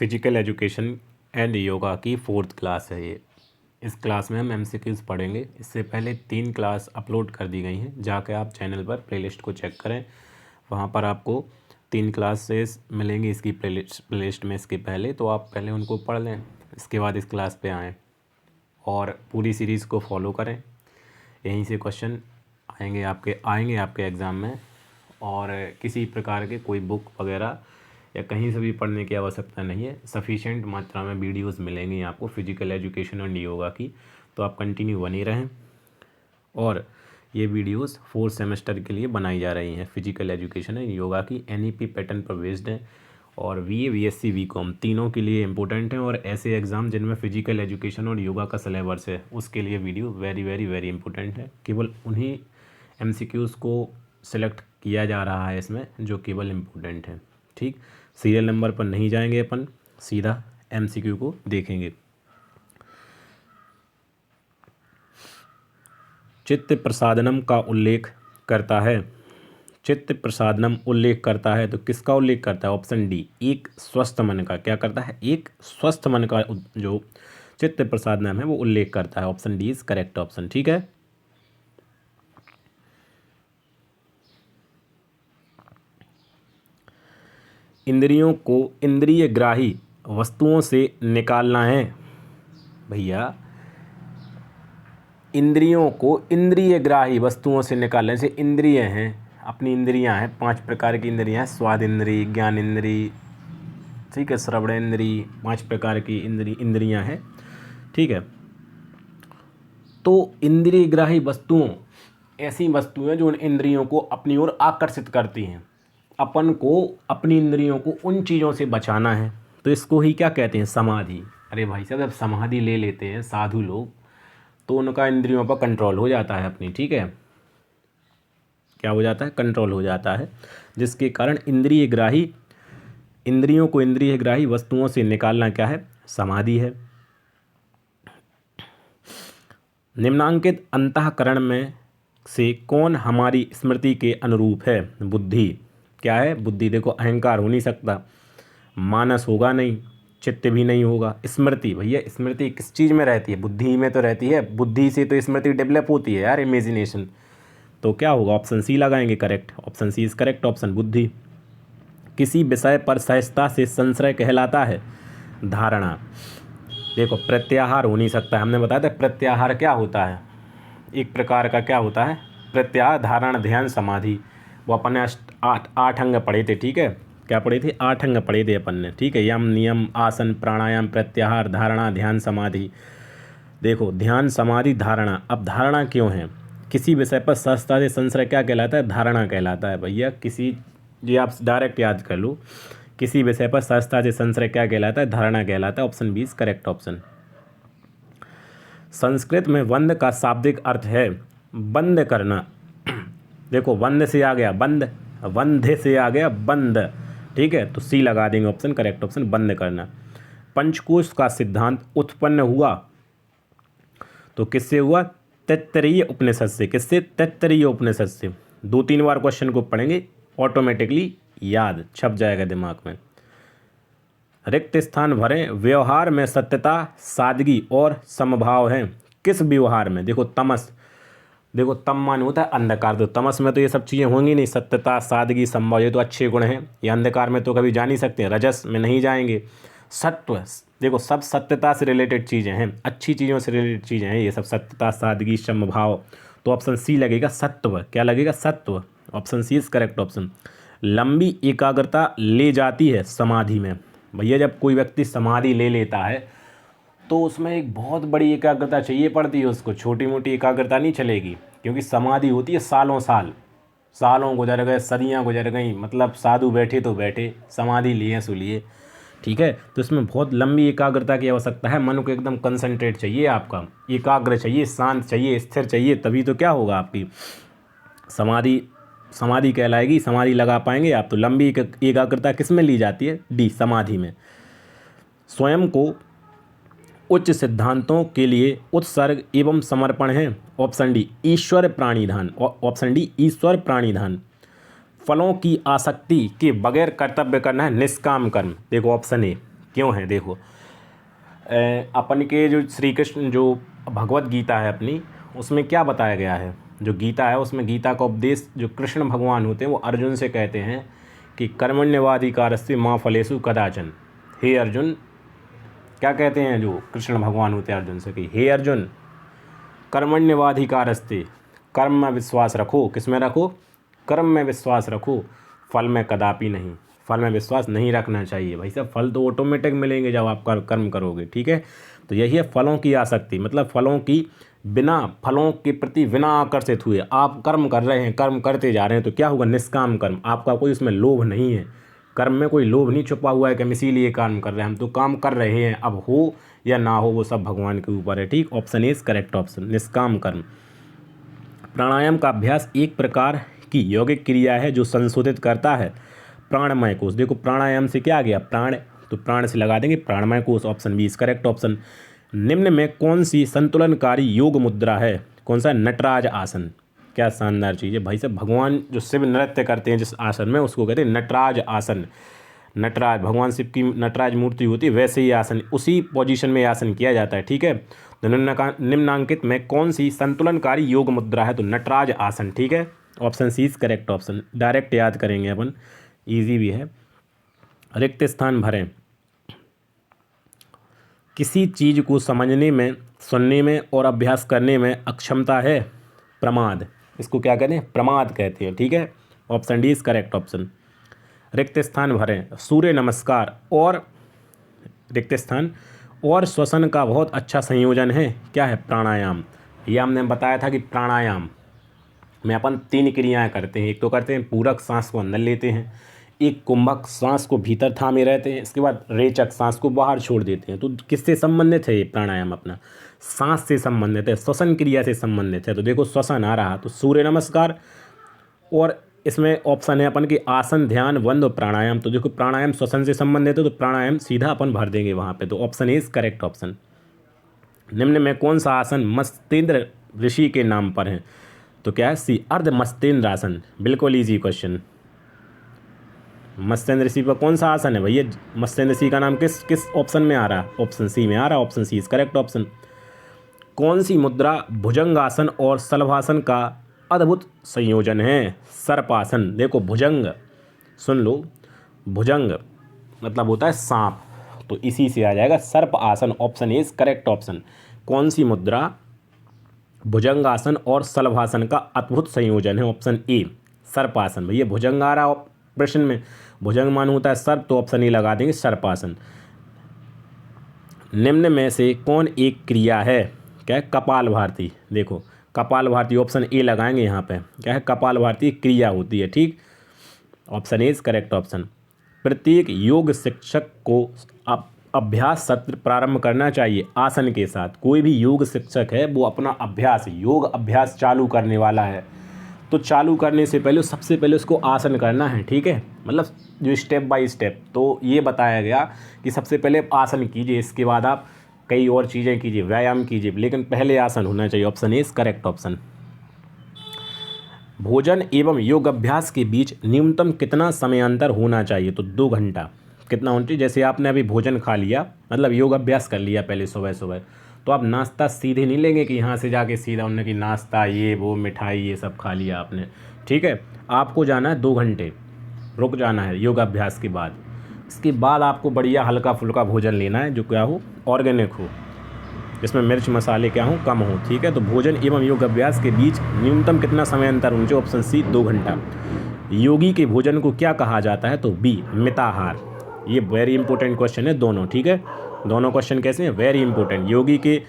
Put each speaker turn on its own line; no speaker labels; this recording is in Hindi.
फिजिकल एजुकेशन एंड योगा की 4th क्लास है ये। इस क्लास में हम एमसीक्यूज़ पढ़ेंगे। इससे पहले 3 क्लास अपलोड कर दी गई हैं, जाकर आप चैनल पर प्लेलिस्ट को चेक करें। वहाँ पर आपको 3 क्लासेस मिलेंगी इसकी प्लेलिस्ट में। इसके पहले तो आप पहले उनको पढ़ लें, इसके बाद इस क्लास पे आएँ और पूरी सीरीज़ को फॉलो करें। यहीं से क्वेश्चन आएंगे आपके एग्ज़ाम में, और किसी प्रकार के कोई बुक वगैरह या कहीं से भी पढ़ने की आवश्यकता नहीं है। सफिशेंट मात्रा में वीडियोस मिलेंगी आपको फिजिकल एजुकेशन एंड योगा की, तो आप कंटिन्यू बने रहें। और ये वीडियोस 4 सेमेस्टर के लिए बनाई जा रही हैं। फिजिकल एजुकेशन एंड योगा की एनईपी पैटर्न पर बेस्ड हैं, और बीए, बीएससी, बीकॉम तीनों के लिए इंपॉर्टेंट हैं। और ऐसे एग्ज़ाम जिनमें फिजिकल एजुकेशन और योगा का सिलेबस है, उसके लिए video very very very important है। केवल उन्हीं एमसीक्यूज़ को सिलेक्ट किया जा रहा है इसमें जो केवल इम्पोर्टेंट है। ठीक, सीरियल नंबर पर नहीं जाएंगे, अपन सीधा एमसीक्यू को देखेंगे। चित्त प्रसादनम का उल्लेख करता है। चित्त प्रसादनम उल्लेख करता है तो किसका उल्लेख करता है? ऑप्शन डी, एक स्वस्थ मन का। क्या करता है? एक स्वस्थ मन का जो चित्त प्रसादनम है वो उल्लेख करता है। Option D is correct option. ठीक है, इंद्रियों को इंद्रिय ग्राही वस्तुओं से निकालना है। भैया, इंद्रियों को इंद्रिय ग्राही वस्तुओं से निकालने से, इंद्रिय हैं, अपनी इंद्रियां हैं, 5 प्रकार की इंद्रियां हैं। स्वाद इंद्रिय, ज्ञान इंद्रिय, ठीक है, श्रवण इंद्रिय, 5 प्रकार की इंद्रियां हैं। ठीक है, तो इंद्रिय ग्राही वस्तुओं ऐसी वस्तुएं जो उन इंद्रियों को अपनी ओर आकर्षित करती हैं। अपन को अपनी इंद्रियों को उन चीज़ों से बचाना है, तो इसको ही क्या कहते हैं? समाधि। अरे भाई साहब, जब समाधि ले लेते हैं साधु लोग तो उनका इंद्रियों पर कंट्रोल हो जाता है अपनी। ठीक है, क्या हो जाता है? कंट्रोल हो जाता है, जिसके कारण इंद्रियों को इंद्रिय ग्राही वस्तुओं से निकालना क्या है? समाधि है। निम्नांकित अंतःकरण में से कौन हमारी स्मृति के अनुरूप है? बुद्धि। क्या है? बुद्धि। देखो, अहंकार हो नहीं सकता, मानस होगा नहीं, चित्त भी नहीं होगा। स्मृति, भैया स्मृति किस चीज़ में रहती है? बुद्धि में तो रहती है। बुद्धि से तो स्मृति डेवलप होती है यार, इमेजिनेशन। तो क्या होगा? ऑप्शन सी लगाएंगे correct. Option C is correct option, बुद्धि। किसी विषय पर सहजता से संशय कहलाता है। धारणा। देखो, प्रत्याहार हो नहीं सकता। हमने बताया था प्रत्याहार क्या होता है, एक प्रकार का क्या होता है प्रत्याहार। धारणा, ध्यान, समाधि, वो अपन ने 8 अंग पढ़े थे। ठीक है, क्या पढ़े थे? 8 अंग पढ़े थे अपन ने। ठीक है, यम, नियम, आसन, प्राणायाम, प्रत्याहार, धारणा, ध्यान, समाधि। देखो, ध्यान, समाधि, धारणा। अब धारणा क्यों है? किसी विषय पर सहजता से संशय क्या कहलाता है? धारणा कहलाता है। भैया किसी, ये आप डायरेक्ट याद कर लो, किसी विषय पर सहजता से संशय क्या कहलाता है? धारणा कहलाता है। Option B is correct option. संस्कृत में वंद का शाब्दिक अर्थ है बंद करना। देखो, वंद से आ गया बंद, वंधे से आ गया बंद। ठीक है, तो सी लगा देंगे ऑप्शन करेक्ट ऑप्शन, बंद करना। पंचकोश का सिद्धांत उत्पन्न हुआ तो किससे हुआ? तैत्तरीय उपनिषद से। किससे? तैत्तरीय उपनिषद से। 2-3 बार क्वेश्चन को पढ़ेंगे, ऑटोमेटिकली याद छप जाएगा दिमाग में। रिक्त स्थान भरें। व्यवहार में सत्यता, सादगी और समभाव है। किस व्यवहार में? देखो, तमस। देखो, तम मान होता है अंधकार, तो तमस में तो ये सब चीज़ें होंगी नहीं। सत्यता, सादगी, संभव, ये तो अच्छे गुण हैं। ये अंधकार में तो कभी जा नहीं सकते, रजस में नहीं जाएंगे। सत्व, देखो सब सत्यता से रिलेटेड चीज़ें हैं, अच्छी चीज़ों से रिलेटेड चीज़ें हैं ये सब, सत्यता, सादगी, समभाव। तो ऑप्शन सी लगेगा सत्व। क्या लगेगा? सत्व। Option C is correct option. लंबी एकाग्रता ले जाती है समाधि में। भैया, जब कोई व्यक्ति समाधि ले लेता है तो उसमें एक बहुत बड़ी एकाग्रता चाहिए पड़ती है उसको, छोटी मोटी एकाग्रता नहीं चलेगी, क्योंकि समाधि होती है सालों साल। सालों गुजर गए, सदियां गुजर गई, मतलब साधु बैठे तो बैठे, समाधि लिए सो लिए। ठीक है, तो इसमें बहुत लंबी एकाग्रता की आवश्यकता है। मन को एकदम कंसंट्रेट चाहिए, आपका एकाग्र चाहिए, शांत चाहिए, स्थिर चाहिए, तभी तो क्या होगा? आपकी समाधि कहलाएगी, समाधि लगा पाएंगे आप। तो लंबी एकाग्रता किस में ली जाती है? डी, समाधि में। स्वयं को उच्च सिद्धांतों के लिए उत्सर्ग एवं समर्पण है। ऑप्शन डी, ईश्वर प्राणिधान। ऑप्शन डी, ईश्वर प्राणिधान। फलों की आसक्ति के बगैर कर्तव्य करना है निष्काम कर्म। देखो, ऑप्शन ए, क्यों है देखो, अपन के जो श्री कृष्ण जो भगवत गीता है अपनी, उसमें क्या बताया गया है, जो गीता है उसमें गीता का उपदेश जो कृष्ण भगवान होते हैं वो अर्जुन से कहते हैं कि कर्मण्यवाधिकारस्ते माँ फलेषु कदाचन। हे अर्जुन, क्या कहते हैं जो कृष्ण भगवान होते हैं अर्जुन से कि हे अर्जुन, कर्मण्यवाधिकारस्ते, कर्म में विश्वास रखो। किस में रखो? कर्म में विश्वास रखो, फल में कदापि नहीं। फल में विश्वास नहीं रखना चाहिए भाई साहब, फल तो ऑटोमेटिक मिलेंगे जब आप कर्म करोगे, ठीक है। तो यही है फलों की आसक्ति, मतलब फलों की बिना, फलों के प्रति बिना आकर्षित हुए आप कर्म कर रहे हैं, कर्म करते जा रहे हैं, तो क्या होगा? निष्काम कर्म, आपका कोई उसमें लोभ नहीं है, कर्म में कोई लोभ नहीं छुपा हुआ है कि हम इसीलिए काम कर रहे हैं, हम तो काम कर रहे हैं, अब हो या ना हो वो सब भगवान के ऊपर है, ठीक। ऑप्शन इज करेक्ट ऑप्शन, निष्काम कर्म। प्राणायाम का अभ्यास एक प्रकार की यौगिक क्रिया है जो संशोधित करता है प्राणमय कोश। देखो प्राणायाम से क्या आ गया? प्राण, तो प्राण से लगा देंगे प्राणमय कोश, option B is correct option. निम्न में कौन सी संतुलनकारी योग मुद्रा है? कौन सा? नटराज आसन। क्या शानदार चीज़ है भाई साहब, भगवान जो शिव नृत्य करते हैं जिस आसन में, उसको कहते हैं नटराज आसन। नटराज, भगवान शिव की नटराज मूर्ति होती है, वैसे ही आसन, उसी पोजीशन में आसन किया जाता है, ठीक है। तो निम्नांकित में कौन सी संतुलनकारी योग मुद्रा है? तो नटराज आसन, ठीक है। Option C is correct option, direct याद करेंगे अपन, ईजी भी है। रिक्त स्थान भरें। किसी चीज़ को समझने में, सुनने में और अभ्यास करने में अक्षमता है प्रमाद। इसको क्या कहते हैं? प्रमाद कहते हैं, ठीक है। Option D is correct option. रिक्त स्थान भरें। सूर्य नमस्कार और रिक्त स्थान और श्वसन का बहुत अच्छा संयोजन है, क्या है? प्राणायाम। ये हमने बताया था कि प्राणायाम में अपन 3 क्रियाएं करते हैं। एक तो करते हैं पूरक, सांस को अंदर लेते हैं, एक कुंभक, सांस को भीतर थामे रहते हैं, इसके बाद रेचक, सांस को बाहर छोड़ देते हैं। तो किससे संबंधित है ये प्राणायाम? अपना सांस से संबंधित है, श्वसन क्रिया से संबंधित है। तो देखो श्वसन आ रहा, तो सूर्य नमस्कार, और इसमें ऑप्शन है अपन की आसन, ध्यान, बंद और प्राणायाम। तो देखो प्राणायाम श्वसन से संबंधित है, तो प्राणायाम सीधा अपन भर देंगे वहाँ पे। तो ऑप्शन इज करेक्ट ऑप्शन। निम्न में कौन सा आसन मस्तेंद्र ऋषि के नाम पर है? तो क्या है? सी, अर्ध मस्तेंद्र आसन। बिल्कुल ईजी क्वेश्चन। मस्तेंद्र ऋषि पर कौन सा आसन है भैया? मस्तेंद्र ऋषि का नाम किस ऑप्शन में आ रहा है? ऑप्शन सी में आ रहा है, option C is correct option. कौन सी मुद्रा भुजंगासन और शलभासन का अद्भुत संयोजन है? सर्पासन। देखो भुजंग, सुन लो, भुजंग मतलब होता है सांप, तो इसी से आ जाएगा सर्प आसन, ऑप्शन इज करेक्ट ऑप्शन। कौन सी मुद्रा भुजंगासन और शलभासन का अद्भुत संयोजन है? ऑप्शन ए सर्पासन। भैया भुजंग आ रहा प्रश्न में, भुजंग मान होता है सर्प, तो ऑप्शन ए लगा देंगे सर्पासन। निम्न में से कौन एक क्रिया है? क्या है? कपाल भारती। देखो कपाल भारती, ऑप्शन ए लगाएंगे यहाँ पे, क्या है? कपाल भारती क्रिया होती है, ठीक। Option A is correct option. प्रत्येक योग शिक्षक को अभ्यास सत्र प्रारंभ करना चाहिए आसन के साथ। कोई भी योग शिक्षक है वो अपना अभ्यास, योग अभ्यास चालू करने वाला है, तो चालू करने से पहले सबसे पहले उसको आसन करना है, ठीक है। मतलब जो स्टेप बाय स्टेप, तो ये बताया गया कि सबसे पहले आसन कीजिए, इसके बाद आप कई और चीज़ें कीजिए, व्यायाम कीजिए, लेकिन पहले आसन होना चाहिए। Option is correct option. भोजन एवं योग अभ्यास के बीच न्यूनतम कितना समयांतर होना चाहिए? तो 2 घंटा। कितना होना चाहिए? जैसे आपने अभी भोजन खा लिया, मतलब योग अभ्यास कर लिया पहले सुबह सुबह, तो आप नाश्ता सीधे नहीं लेंगे कि यहाँ से जाके सीधा उन्होंने कि नाश्ता ये वो मिठाई ये सब खा लिया आपने, ठीक है। आपको जाना है 2 घंटे, रुक जाना है योगाभ्यास के बाद। इसके बाद आपको बढ़िया हल्का फुल्का भोजन लेना है जो क्या हो? ऑर्गेनिक हो, इसमें मिर्च मसाले क्या हो? कम हो, ठीक है। तो भोजन एवं योग अभ्यास के बीच न्यूनतम कितना समय अंतर होना चाहिए? ऑप्शन सी 2 घंटा। योगी के भोजन को क्या कहा जाता है? तो बी मिताहार। ये वेरी इंपॉर्टेंट क्वेश्चन है दोनों, ठीक है। दोनों क्वेश्चन कैसे हैं? Very important. योगी के